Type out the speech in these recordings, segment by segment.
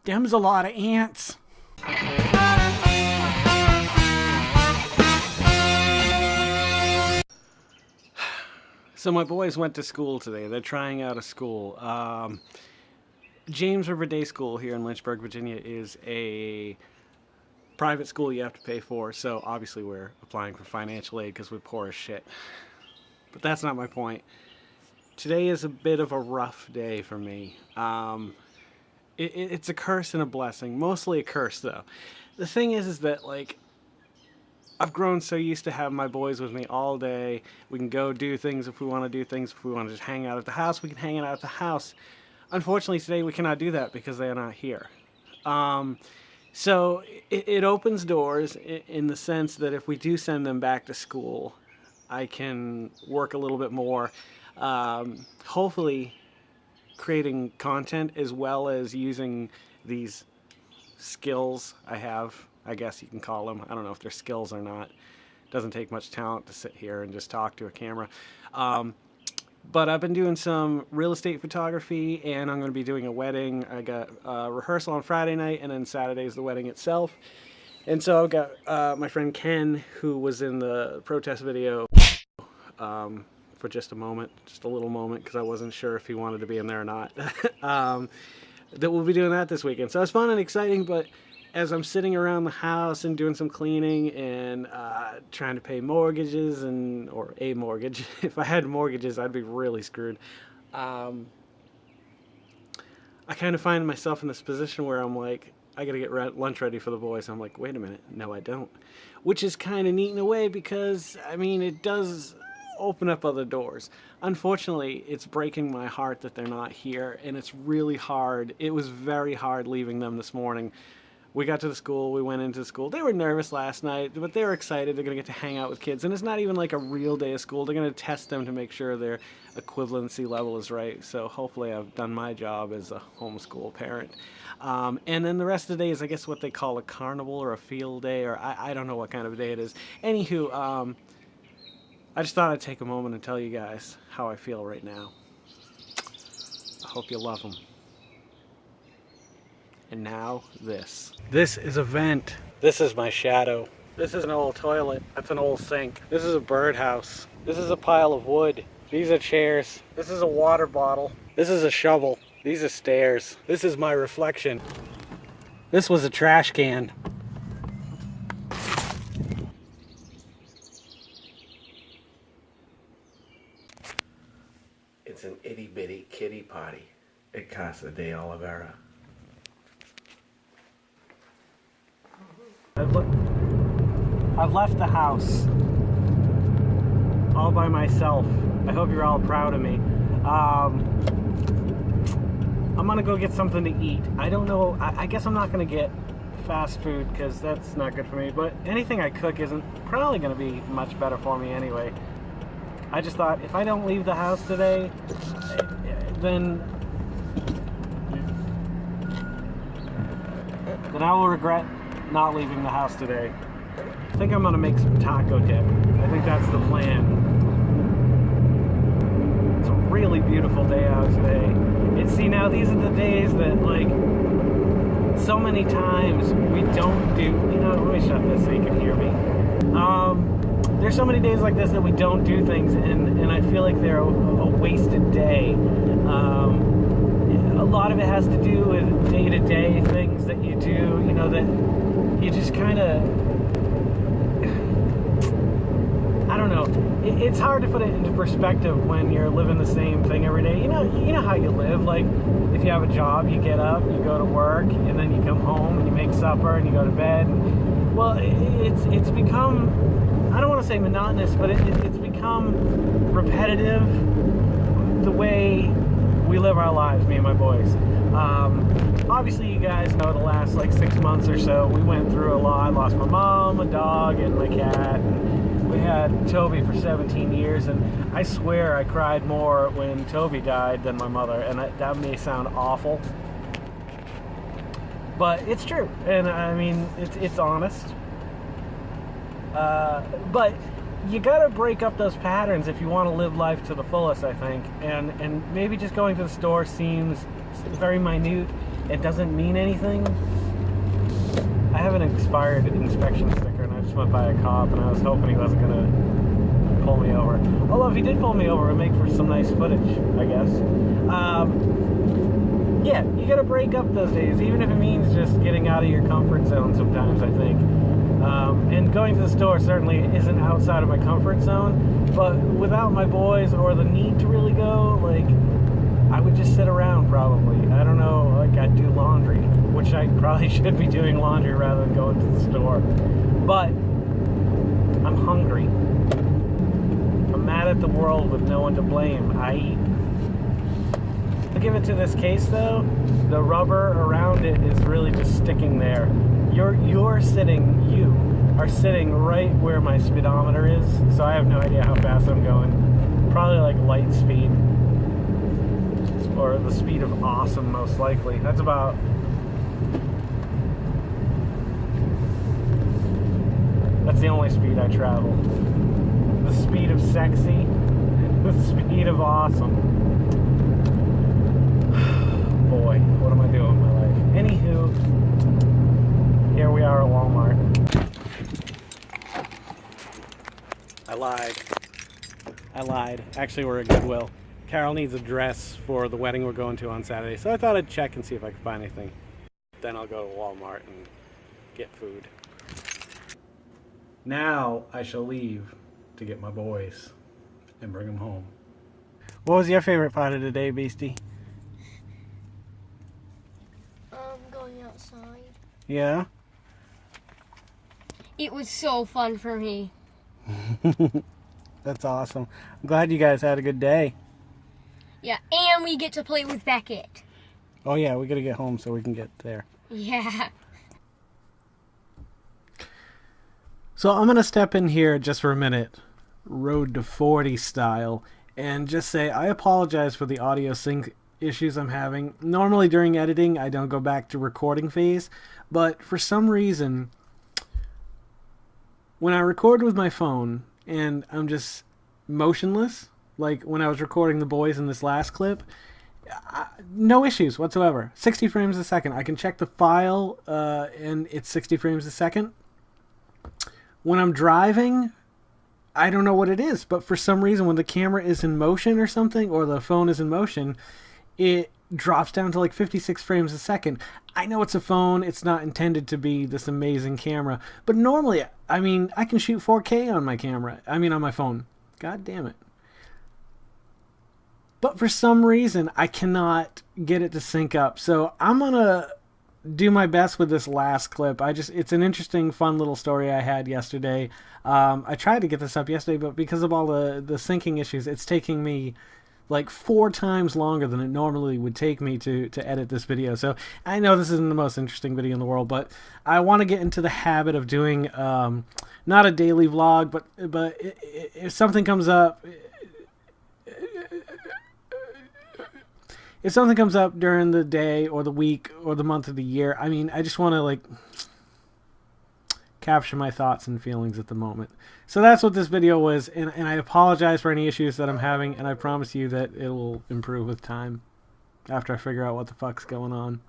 Them's a lot of ants. So my boys went to school today. They're trying out a school. James River Day School here in Lynchburg, Virginia is a private school you have to pay for. So obviously we're applying for financial aid because we're poor as shit. But that's not my point. Today is a bit of a rough day for me. It's a curse and a blessing. Mostly a curse, though. The thing is that, like, I've grown so used to having my boys with me all day. We can go do things if we want to do things. If we want to just hang out at the house, we can hang out at the house. Unfortunately, today we cannot do that because they are not here. So it opens doors in the sense that if we do send them back to school, I can work a little bit more. Hopefully creating content as well as using these skills I have, I guess you can call them. I don't know if they're skills or not. It doesn't take much talent to sit here and just talk to a camera. But I've been doing some real estate photography, and I'm going to be doing a wedding. I got a rehearsal on Friday night, and then Saturday's the wedding itself. And so I've got my friend Ken, who was in the protest video for just a moment, just a little moment, because I wasn't sure if he wanted to be in there or not. That we'll be doing that this weekend. So it's fun and exciting, but as I'm sitting around the house and doing some cleaning and trying to pay mortgages or a mortgage, if I had mortgages, I'd be really screwed. I kind of find myself in this position where I'm like, I gotta get lunch ready for the boys. I'm like, wait a minute, no I don't. Which is kind of neat in a way because, I mean, it does open up other doors. Unfortunately, it's breaking my heart that they're not here, and it's really hard. It was very hard leaving them this morning. We got to the school, we went into school. They were nervous last night, but they were excited. They're going to get to hang out with kids. And it's not even like a real day of school. They're going to test them to make sure their equivalency level is right. So hopefully I've done my job as a homeschool parent. And then the rest of the day is, I guess, what they call a carnival or a field day, or I don't know what kind of a day it is. Anywho, I just thought I'd take a moment and tell you guys how I feel right now. I hope you love them. And now this. This is a vent. This is my shadow. This is an old toilet. That's an old sink. This is a birdhouse. This is a pile of wood. These are chairs. This is a water bottle. This is a shovel. These are stairs. This is my reflection. This was a trash can. It's an itty bitty kitty potty at Casa de Oliveira. I've left the house all by myself. I hope you're all proud of me. I'm gonna go get something to eat. I don't know, I guess I'm not gonna get fast food because that's not good for me, but anything I cook isn't probably gonna be much better for me anyway. I just thought if I don't leave the house today, then I will regret not leaving the house today. I think I'm gonna make some taco dip. I think that's the plan. It's a really beautiful day out today. And see, now these are the days that, like, so many times we don't do, you know, let me shut this so you can hear me. There's so many days like this that we don't do things, and I feel like they're a wasted day. A lot of it has to do with day-to-day things that you do, you know, that you just kind of, I don't know, it's hard to put it into perspective when you're living the same thing every day. You know how you live. Like, if you have a job, you get up, you go to work, and then you come home and you make supper and you go to bed. Well, it's become, I don't want to say monotonous, but it's become repetitive, the way we live our lives, me and my boys. Obviously, you guys know the last like 6 months or so, we went through a lot. I lost my mom, a dog, and my cat. And we had Toby for 17 years, and I swear I cried more when Toby died than my mother, and that may sound awful, but it's true, and I mean, it's honest. But you gotta break up those patterns if you want to live life to the fullest, I think. And maybe just going to the store seems very minute. It doesn't mean anything. I have an expired inspection sticker, and I just went by a cop, and I was hoping he wasn't gonna pull me over. Although if he did pull me over, it would make for some nice footage, I guess. Yeah, you gotta break up those days, even if it means just getting out of your comfort zone sometimes, I think. And going to the store certainly isn't outside of my comfort zone, but without my boys or the need to really go, like, I would just sit around probably. I don't know, like, I'd do laundry, which I probably should be doing laundry rather than going to the store. But I'm hungry. I'm mad at the world with no one to blame. I eat. I'll give it to this case though. The rubber around it is really just sticking there. You are sitting right where my speedometer is, so I have no idea how fast I'm going. Probably like light speed, or the speed of awesome, most likely. That's about... That's the only speed I travel. The speed of sexy, the speed of awesome. Boy, what am I doing in my life? Anywho, here we are at Walmart. I lied. Actually, we're at Goodwill. Carol needs a dress for the wedding we're going to on Saturday, so I thought I'd check and see if I could find anything. Then I'll go to Walmart and get food. Now I shall leave to get my boys and bring them home. What was your favorite part of the day, Beastie? Going outside. Yeah? It was so fun for me. That's awesome. I'm glad you guys had a good day. Yeah, and we get to play with Beckett. Oh yeah, we gotta get home so we can get there. Yeah. So I'm gonna step in here just for a minute, Road to 40 style, and just say I apologize for the audio sync issues I'm having. Normally during editing I don't go back to recording phase, but for some reason when I record with my phone and I'm just motionless, like when I was recording the boys in this last clip, no issues whatsoever. 60 frames a second. I can check the file and it's 60 frames a second. When I'm driving, I don't know what it is, but for some reason when the camera is in motion or something, or the phone is in motion, it drops down to like 56 frames a second. I know it's a phone, it's not intended to be this amazing camera, but normally, I mean, I can shoot 4K on my camera, on my phone. God damn it. But for some reason, I cannot get it to sync up, so I'm gonna do my best with this last clip. It's an interesting, fun little story I had yesterday. I tried to get this up yesterday, but because of all the syncing issues, it's taking me like 4 times longer than it normally would take me to edit this video. So I know this isn't the most interesting video in the world, but I want to get into the habit of doing not a daily vlog, but if something comes up, if something comes up during the day or the week or the month of the year, I just want to like capture my thoughts and feelings at the moment. So that's what this video was, and I apologize for any issues that I'm having, and I promise you that it will improve with time after I figure out what the fuck's going on.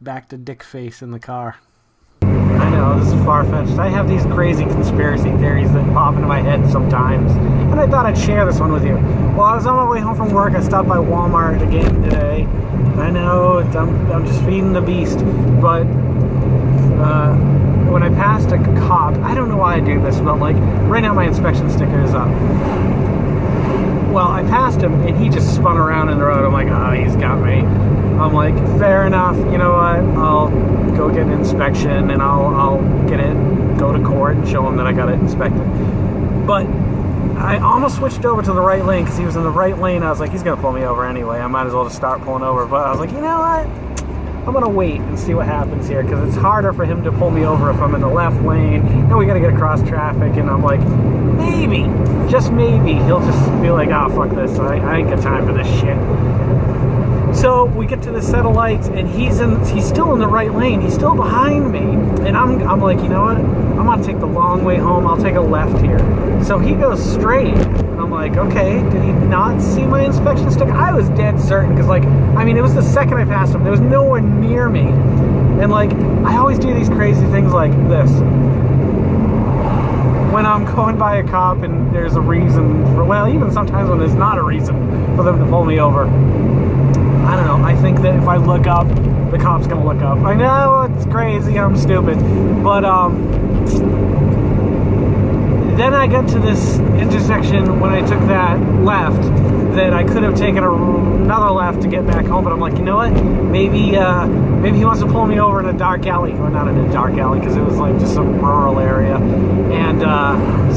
Back to dick face in the car. I know, this is far-fetched. I have these crazy conspiracy theories that pop into my head sometimes, and I thought I'd share this one with you. Well, I was on my way home from work. I stopped by Walmart again today. I know, I'm just feeding the beast, but when I passed a cop, I don't know why I do this, but like right now my inspection sticker is up. Well, I passed him and he just spun around in the road. I'm like, oh, he's got me. I'm like, fair enough. You know what? I'll go get an inspection and I'll go to court and show him that I got it inspected. But I almost switched over to the right lane because he was in the right lane. I was like, he's gonna pull me over anyway. I might as well just start pulling over. But I was like, you know what? I'm gonna wait and see what happens here, because it's harder for him to pull me over if I'm in the left lane and we gotta get across traffic, and I'm like, maybe, just maybe, he'll just be like, oh, fuck this, I ain't got time for this shit. So we get to the set of lights, and he's still in the right lane. He's still behind me, and I'm like, you know what? I'm gonna take the long way home. I'll take a left here. So he goes straight, and I'm like, okay, did he not see my inspection sticker? I was dead certain, because like, I mean, it was the second I passed him. There was nowhere near me, and like, I always do these crazy things like this. When I'm going by a cop and there's a reason for, well, even sometimes when there's not a reason for them to pull me over, I don't know, I think that if I look up, the cop's gonna look up. I know, it's crazy, I'm stupid, but then I got to this intersection when I took that left that I could have taken another left to get back home, but I'm like, you know what, maybe he wants to pull me over in a dark alley, or not in a dark alley, because it was like just some rural area, and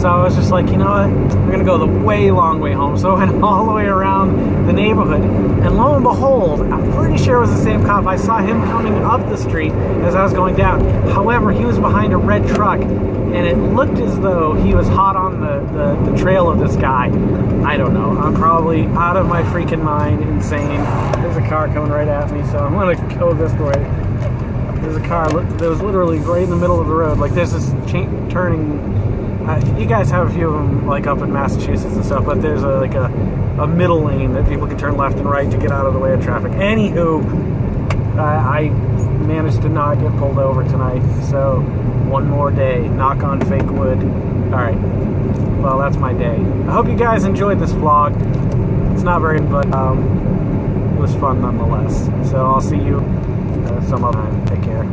so I was just like, you know what, we're gonna go the way long way home. So I went all the way around the neighborhood, and lo and behold, I'm pretty sure it was the same cop. I saw him coming up the street as I was going down. However, he was behind a red truck, and it looked as though he was hot on the trail of this guy. I don't know, I'm probably out of my freaking mind, insane. There's a car coming right at me, so I'm gonna go this way. There's a car that was literally right in the middle of the road. Like, there's this turning, you guys have a few of them like up in Massachusetts and stuff, but there's a middle lane that people can turn left and right to get out of the way of traffic. Anywho, I managed to not get pulled over tonight, so one more day, knock on fake wood. All right, well, that's my day. I hope you guys enjoyed this vlog. It's not very, but it was fun nonetheless. So I'll see you some other time. Take care.